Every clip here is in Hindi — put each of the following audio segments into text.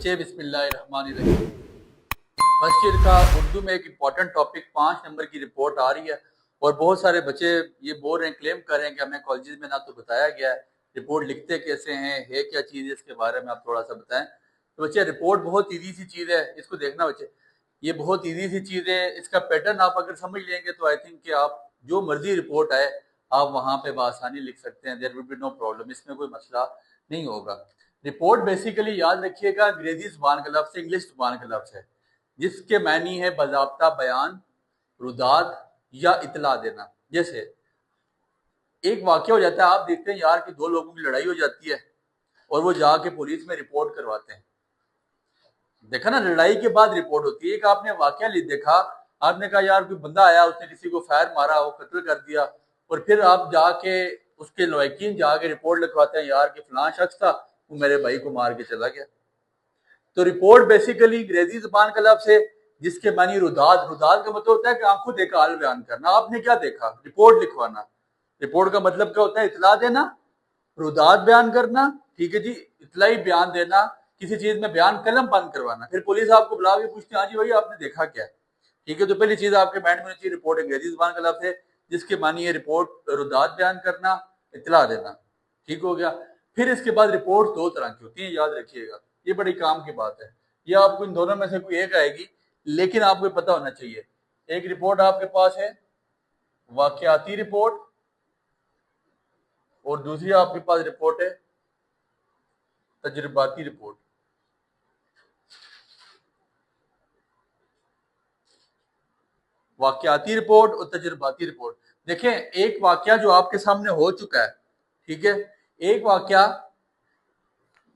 बच्चे बिस्मिल्लाहिर्रहमानिर्रहीम। फर्स्ट ईयर का उर्दू में एक इम्पॉर्टेंट टॉपिक 5 नंबर की रिपोर्ट आ रही है और बहुत सारे बच्चे ये बोल रहे हैं, क्लेम कर रहे हैं कि हमें कॉलेज में ना तो बताया गया है रिपोर्ट लिखते कैसे हैं, है क्या चीज़ है, इसके बारे में आप थोड़ा सा बताएं। तो बच्चे रिपोर्ट बहुत ईजी सी चीज़ है, इसको देखना बच्चे, ये बहुत ईजी सी चीज़ है। इसका पैटर्न आप अगर समझ लेंगे तो आई थिंक कि आप जो मर्जी रिपोर्ट आए आप वहाँ पे बआसानी लिख सकते हैं, there will be no problem, इसमें कोई मसला नहीं होगा। रिपोर्ट बेसिकली याद रखिएगा अंग्रेजी जुबान का लफ्ज़, इंग्लिश जुबान का लफ्ज़ है, जिसके मानी है बाज़ाब्ता बयान, रुदाद या इतला देना। जैसे एक वाक़या हो जाता है, आप देखते हैं यार कि दो लोगों की लड़ाई हो जाती है और वो जाके पुलिस में रिपोर्ट करवाते हैं। देखा ना, लड़ाई के बाद रिपोर्ट होती है। एक आपने वाक़या देखा, आपने कहा यार कोई बंदा आया, उसने किसी को फायर मारा, वो कत्ल कर दिया, और फिर आप जाके उसके लवाकिन जाके रिपोर्ट लिखवाते हैं यार कि फलां शख्स था, वो मेरे भाई को मार के चला गया। तो रिपोर्ट बेसिकली अंग्रेजी जुबान का लफ्ज़ है जिसके मानी रुदाद। रुदाद का मतलब होता है कि आंखों देखा हाल बयान करना, आपने क्या देखा, रिपोर्ट लिखवाना। रिपोर्ट का मतलब क्या होता है, इतला देना, रुदाद बयान करना, ठीक है जी, इतलाई बयान देना, किसी चीज में बयान कलम बंद करवाना। फिर पुलिस आपको बुला के पूछती है हाँ जी भाई आपने देखा क्या, ठीक है। तो पहली चीज आपके माइंड में होनी चाहिए, रिपोर्ट अंग्रेजी जुबान का लफ्ज़ है जिसके मानी है रिपोर्ट रुदाद बयान करना, इतला देना, ठीक हो गया। फिर इसके बाद रिपोर्ट दो तरह की होती है, याद रखिएगा, ये बड़ी काम की बात है। ये आपको इन दोनों में से कोई एक आएगी, लेकिन आपको पता होना चाहिए। एक रिपोर्ट आपके पास है वाकयाती रिपोर्ट और दूसरी आपके पास रिपोर्ट है तजुर्बाती रिपोर्ट। वाकयाती रिपोर्ट और तजुर्बाती रिपोर्ट, देखें एक वाकया जो आपके सामने हो चुका है, ठीक है, एक वाकया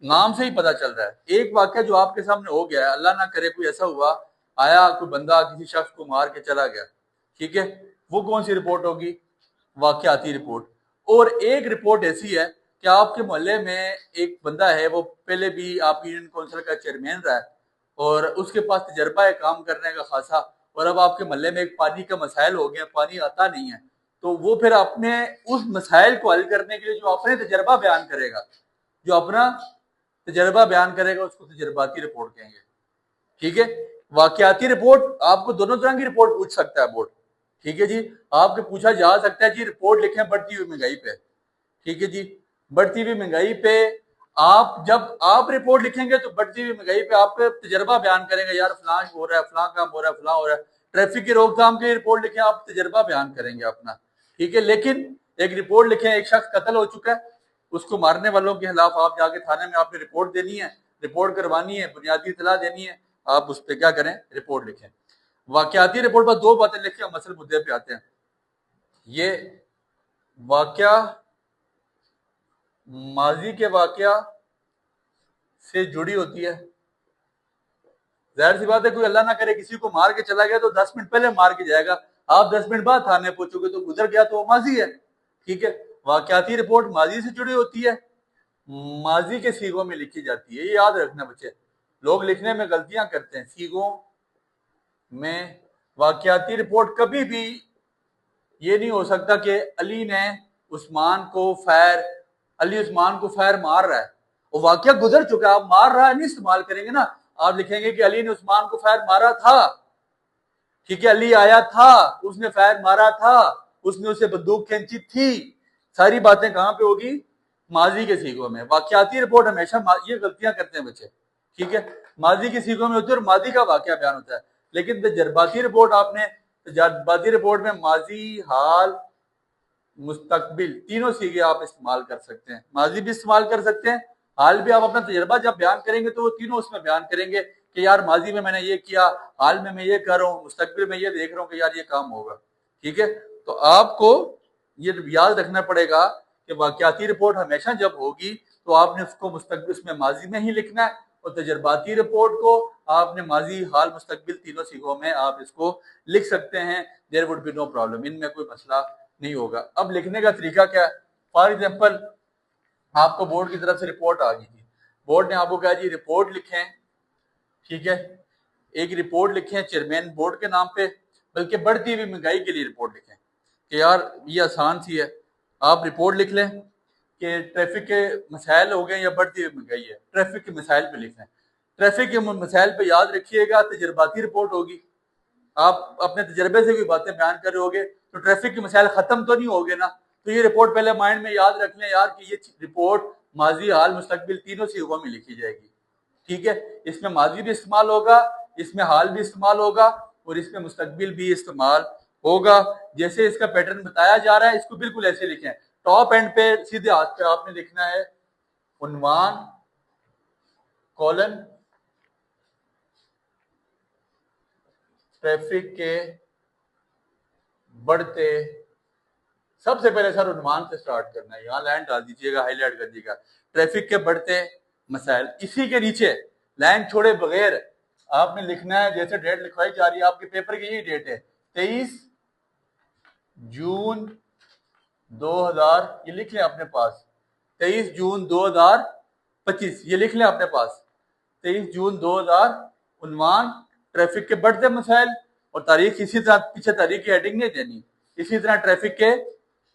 नाम से ही पता चल रहा है, एक वाकया जो आपके सामने हो गया है, अल्लाह ना करे कोई ऐसा हुआ, आया कोई बंदा किसी शख्स को मार के चला गया, ठीक है, वो कौन सी रिपोर्ट होगी, वाकयाती रिपोर्ट। और एक रिपोर्ट ऐसी है कि आपके मोहल्ले में एक बंदा है, वो पहले भी आपकी यूनियन काउंसिल का चेयरमैन रहा है और उसके पास तजर्बा है काम करने का खासा, और अब आपके मोहल्ले में एक पानी का मसाइल हो गया, पानी आता नहीं है, तो वो फिर अपने उस मसाइल को हल करने के लिए जो अपने तजर्बा बयान करेगा, जो अपना तजर्बा बयान करेगा, उसको तजर्बाती रिपोर्ट कहेंगे, ठीक है। वाकयाती रिपोर्ट आपको दोनों तरह की रिपोर्ट पूछ सकता है बोर्ड, ठीक है जी। आपके पूछा जा सकता है जी रिपोर्ट लिखें बढ़ती हुई महंगाई पे, ठीक है जी, बढ़ती हुई महंगाई पे आप जब आप रिपोर्ट लिखेंगे तो बढ़ती हुई महंगाई पे आप तजर्बा बयान करेंगे, यार फलां हो रहा है, फलां काम हो रहा है, फलां हो रहा है। ट्रैफिक की रोकथाम की रिपोर्ट लिखें, आप तजर्बा बयान करेंगे अपना, ठीक है। लेकिन एक रिपोर्ट लिखें, एक शख्स कत्ल हो चुका है, उसको मारने वालों के खिलाफ आप जाके थाने में आपने रिपोर्ट देनी है, रिपोर्ट करवानी है, बुनियादी इतला देनी है, आप उस पर क्या करें, रिपोर्ट लिखें। वाकयाती रिपोर्ट पर दो बातें लिखें, हम असल मुद्दे पे आते हैं। ये वाकया माजी के वाकया से जुड़ी होती है। जाहिर सी बात है, कोई अल्लाह ना करे किसी को मार के चला गया तो 10 मिनट पहले मार के जाएगा, आप 10 मिनट बाद थाने पहुंचोगे तो गुजर गया तो वो माजी है, ठीक है। वाकयाती रिपोर्ट माजी से जुड़ी होती है, माजी के सीगों में लिखी जाती है, ये याद रखना बच्चे, लोग लिखने में गलतियां करते हैं सीगों में। वाकयाती रिपोर्ट कभी भी ये नहीं हो सकता कि अली ने उस्मान को फायर, अली उस्मान को फायर मार रहा है, वो वाकया गुजर चुका है, आप मार रहा है नहीं इस्तेमाल करेंगे ना, आप लिखेंगे कि अली ने उस्मान को फायर मारा था, ठीक है, अली आया था, उसने फायर मारा था, उसने उसे बंदूक खींची थी, सारी बातें कहां पे होगी, माजी के सीगों में। वाकयाती रिपोर्ट हमेशा ये गलतियां करते हैं बच्चे, ठीक है, माजी के सीगों में होती है और माजी का वाकया बयान होता है। लेकिन तजर्बाती रिपोर्ट आपने, तजर्बाती रिपोर्ट में माजी, हाल, मुस्तकबिल तीनों सीगे आप इस्तेमाल कर सकते हैं, माजी भी इस्तेमाल कर सकते हैं, हाल भी। आप अपना तजर्बा जब बयान करेंगे तो वो तीनों उसमें बयान करेंगे कि यार माजी में मैंने ये किया, हाल में मैं ये कर रहा हूँ, मुस्तकबिल में ये देख रहा हूँ कि यार ये काम होगा, ठीक है। तो आपको ये याद रखना पड़ेगा कि वाकयाती रिपोर्ट हमेशा जब होगी तो आपने उसको मुस्तकबिल उसमें माजी में ही लिखना है, और तजर्बाती रिपोर्ट को आपने माजी, हाल, मुस्तकबिल तीनों सीगों में आप इसको लिख सकते हैं, there would be no problem, इनमें कोई मसला नहीं होगा। अब लिखने का तरीका क्या है, फॉर एग्जाम्पल आपको बोर्ड की तरफ से रिपोर्ट आ गई थी, बोर्ड ने आपको कहा जी रिपोर्ट लिखें, ठीक है, एक रिपोर्ट लिखें चेयरमैन बोर्ड के नाम पे, बल्कि बढ़ती हुई महंगाई के लिए रिपोर्ट लिखें कि यार ये आसान सी है, आप रिपोर्ट लिख लें कि ट्रैफिक के मसाइल हो गए या बढ़ती हुई महंगाई है, ट्रैफिक के मसाइल पे लिख लें, ट्रैफिक के मसाइल पे याद रखिएगा, तजर्बाती रिपोर्ट होगी, आप अपने तजर्बे से कोई बातें बयान कर रहे होगे तो ट्रैफिक के मसाइल खत्म तो नहीं होगे ना। तो ये रिपोर्ट पहले माइंड में याद रख लें यार कि ये रिपोर्ट माजी, हाल, मुस्तकबिल तीनों सीगों में लिखी जाएगी। ठीक है, इसमें माजी भी इस्तेमाल होगा, इसमें हाल भी इस्तेमाल होगा और इसमें मुस्तकबिल भी इस्तेमाल होगा। जैसे इसका पैटर्न बताया जा रहा है, इसको बिल्कुल ऐसे लिखें। टॉप एंड पे सीधे हाथ पे आपने लिखना है उन्वान कॉलन ट्रैफिक के बढ़ते, सबसे पहले सर उन्वान से स्टार्ट करना है, यहाँ लाइन डाल दीजिएगा, हाईलाइट कर दीजिएगा, ट्रैफिक के बढ़ते मसाइल। इसी के नीचे लाइन छोड़े बगैर आपने लिखना है, जैसे डेट लिखवाई जा रही है आपके पेपर की, यही डेट है 23 जून 2000, ये लिख लें अपने पास, 23 जून 2025 ये लिख लें अपने पास, 23 जून 2000, उन्वान ट्रैफिक के बढ़ते मसाइल, और तारीख इसी तरह, पीछे तारीख की हेडिंग नहीं देनी, इसी तरह ट्रैफिक के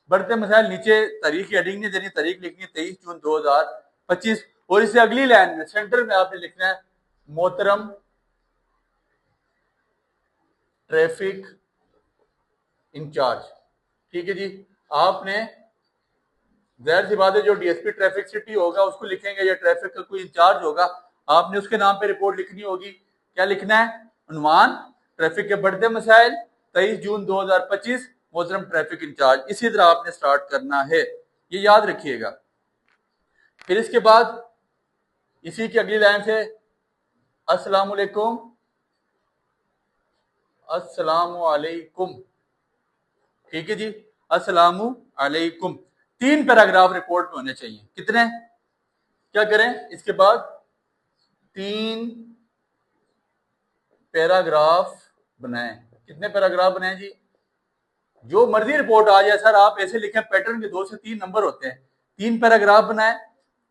बढ़ते मसाइल, नीचे तारीख की हेडिंग नहीं देनी, तारीख लिखनी है 23 जून 2025। और इससे अगली लाइन में सेंटर में आपने लिखना है मोहतरम ट्रैफिक इंचार्ज। ठीक है जी, आपने जाहिर सी बात है जो डीएसपी ट्रैफिक सिटी होगा उसको लिखेंगे, या ट्रैफिक का कोई इंचार्ज होगा, आपने उसके नाम पे रिपोर्ट लिखनी होगी। क्या लिखना है? उन्वान ट्रैफिक के बढ़ते मसाइल, 23 जून 2025, मोहतरम ट्रैफिक इंचार्ज। इसी तरह आपने स्टार्ट करना है, ये याद रखिएगा। फिर इसके बाद इसी की अगली लाइन से अस्सलामुअलैकुम, अस्सलामुअलैकुम। ठीक है जी, अस्सलामुअलैकुम। 3 पैराग्राफ रिपोर्ट में होने चाहिए। कितने? क्या करें इसके बाद? 3 पैराग्राफ बनाएं। कितने पैराग्राफ बनाएं जी? जो मर्जी रिपोर्ट आ जाए सर, आप ऐसे लिखें, पैटर्न के 2 से 3 नंबर होते हैं। 3 पैराग्राफ बनाएं।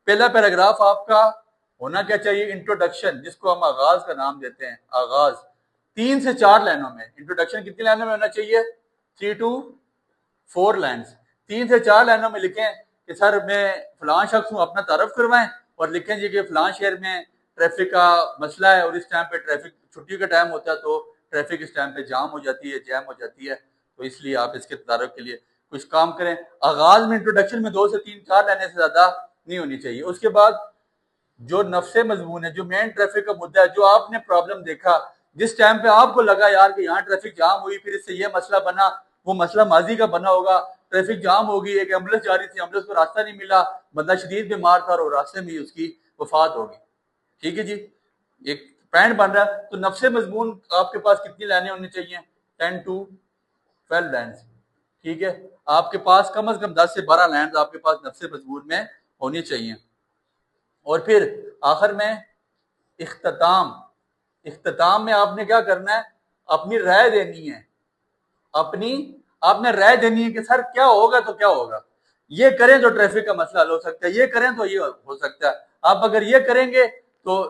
पहला पैराग्राफ आपका होना क्या चाहिए? इंट्रोडक्शन, जिसको हम आगाज का नाम देते हैं, आगाज। 3 से 4 लाइनों में। इंट्रोडक्शन कितनी लाइनों में होना चाहिए? 3 to 4 लाइन्स। 3 से 4 लाइनों में लिखें कि सर मैं फलां शख्स हूँ, अपना तारफ करवाएं, और लिखें जी कि फलां शहर में ट्रैफिक का मसला है और इस टाइम पे ट्रैफिक, छुट्टी का टाइम होता है तो ट्रैफिक इस टाइम पे जाम हो जाती है, जैम हो जाती है, तो इसलिए आप इसके तारफ के लिए कुछ काम करें। आगाज में इंट्रोडक्शन में 2 से 3-4 लाइनें से ज्यादा नहीं होनी चाहिए। उसके बाद जो नफ्से मजमून है, जो मेन ट्रैफिक का मुद्दा है, जो आपने प्रॉब्लम देखा, जिस टाइम पे आपको लगा यार कि यहाँ ट्रैफिक जाम हुई, फिर इससे ये मसला बना, वो मसला माजी का बना होगा, ट्रैफिक जाम होगी, एक एम्बुलेंस जा रही थी, एम्बुलेंस को रास्ता नहीं मिला, बंदा शदीद बीमार था और रास्ते में ही उसकी वफात होगी। ठीक है जी, एक पॉइंट बन रहा है। तो नफ्से मजमून आपके पास कितनी लाइनें होनी चाहिए? 10 to 12 लाइन्स। ठीक है, आपके पास कम से कम 10 से 12 लाइन्स आपके पास नफ्से मजमून में होनी चाहिए। और फिर आखिर में इख्तिताम। इख्तिताम में आपने क्या करना है? अपनी राय देनी है। अपनी आपने राय देनी है कि सर क्या होगा तो क्या होगा, ये करें तो ट्रैफिक का मसला हल हो सकता है, ये करें तो ये हो सकता है। आप अगर ये करेंगे तो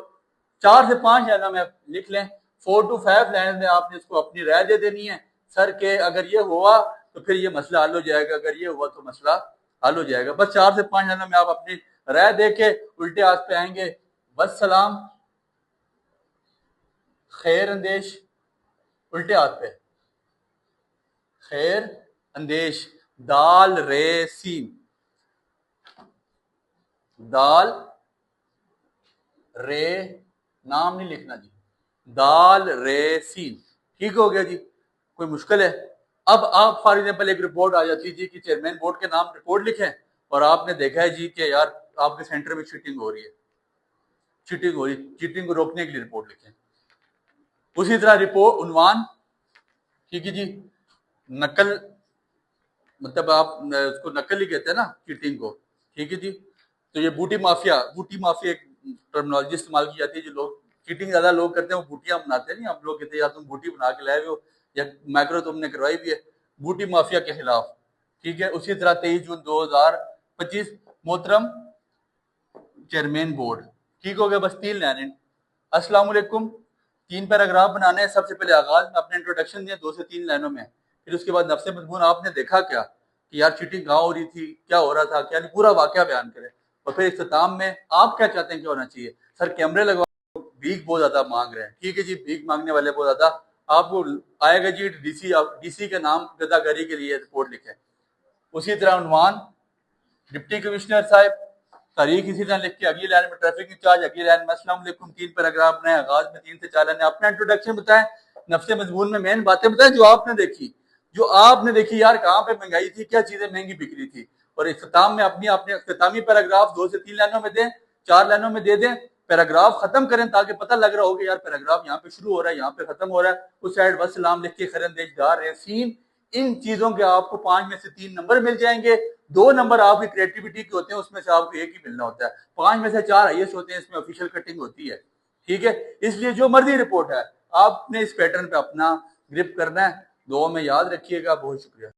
4 से 5 लाइनों में लिख लें, 4 to 5 लाइन में आपने इसको अपनी राय दे देनी है सर के अगर ये हुआ तो फिर ये मसला हल हो जाएगा, अगर ये हुआ तो मसला हल हो जाएगा। बस 4 से 5 लाइनों में आप अपनी राय दे के उल्टे हाथ पे आएंगे, बस सलाम खैर अंदेश, उल्टे हाथ पे खैर अंदेश, दाल रे सीन, दाल रे, नाम नहीं लिखना जी, दाल रे सीन। ठीक हो गया जी, कोई मुश्किल है? अब आप फॉर एग्जाम्पल एक रिपोर्ट आ जाती जी कि चेयरमैन बोर्ड के नाम रिपोर्ट लिखें, और आपने देखा है जी कि यार आपके सेंटर में चीटिंग हो रही है, चीटिंग हो रही है, चीटिंग को रोकने के लिए रिपोर्ट लिखें। उसी तरह रिपोर्ट उन्वान, ठीक है जी, नकल, मतलब आप उसको नकल ही कहते हैं ना चीटिंग को। ठीक है जी, तो ये बूटी माफिया, बूटी माफिया एक टर्मिनोलॉजी इस्तेमाल की जाती है। जो लोग चीटिंग ज्यादा लोग करते हैं वो बूटियां बनाते हैं, नहीं, हम लोग कहते हैं यार तुम बूटी बना के लाए हो या माइक्रो तुमने करवाई भी है, बूटी माफिया के खिलाफ। ठीक है, उसी तरह 23 जून 2025, मोहतरम चेयरमैन बोर्ड। ठीक हो गया, बस 3 लाइन। अस्सलाम वालेकुम, 3 पैराग्राफ बनाने हैं। सबसे पहले आगाज में अपने इंट्रोडक्शन दिया 2 से 3 लाइनों में, फिर उसके बाद नफ्से मजमून आपने देखा क्या कि यार चीटिंग कहाँ हो रही थी, क्या हो रहा था, क्या नहीं, पूरा वाकया बयान करें। और फिर इख्तिताम में आप क्या चाहते हैं क्या होना चाहिए? सर कैमरे लगवा, भीख बहुत ज्यादा मांग रहे हैं, ठीक है जी, भीख मांगने वाले बहुत ज्यादा, आपको आएगा जी डीसी के नाम गदागारी के लिए रिपोर्ट लिखे। उसी तरह उन्वान डिप्टी कमिश्नर साहब, तारीख इसी तरह लिख के अगली लाइन में ट्रैफिक इंचार्ज, अगली लाइन में अस्सलाम वालेकुम, 3 पैराग्राफ बनाए, आगाज में 3 से 4 लाइन अपना इंट्रोडक्शन बताएं, नफ्से मजमून में मेन बातें बताएं जो आपने देखी यार, कहाँ पे महंगाई थी, क्या चीजें महंगी बिक रही थी, और इख्तिताम में अपनी अपने इख्तितामी पैराग्राफ 2 से 3 लाइनों में दें, 4 लाइनों में दे दें, पैराग्राफ खत्म करें ताकि पता लग रहा हो कि यार पैराग्राफ यहाँ पे शुरू हो रहा है, यहाँ पे खत्म हो रहा है, उस साइड वसलाम लिख के खरंदेजदार सीन। इन चीजों के आपको 5 में से 3 नंबर मिल जाएंगे, 2 नंबर आपकी क्रिएटिविटी के होते हैं, उसमें से आपको एक ही मिलना होता है, 5 में से 4 आईएएस होते हैं, इसमें ऑफिशियल कटिंग होती है, ठीक है। इसलिए जो मर्जी रिपोर्ट है आपने इस पैटर्न पे अपना ग्रिप करना है। दुआ में याद रखिएगा। बहुत शुक्रिया।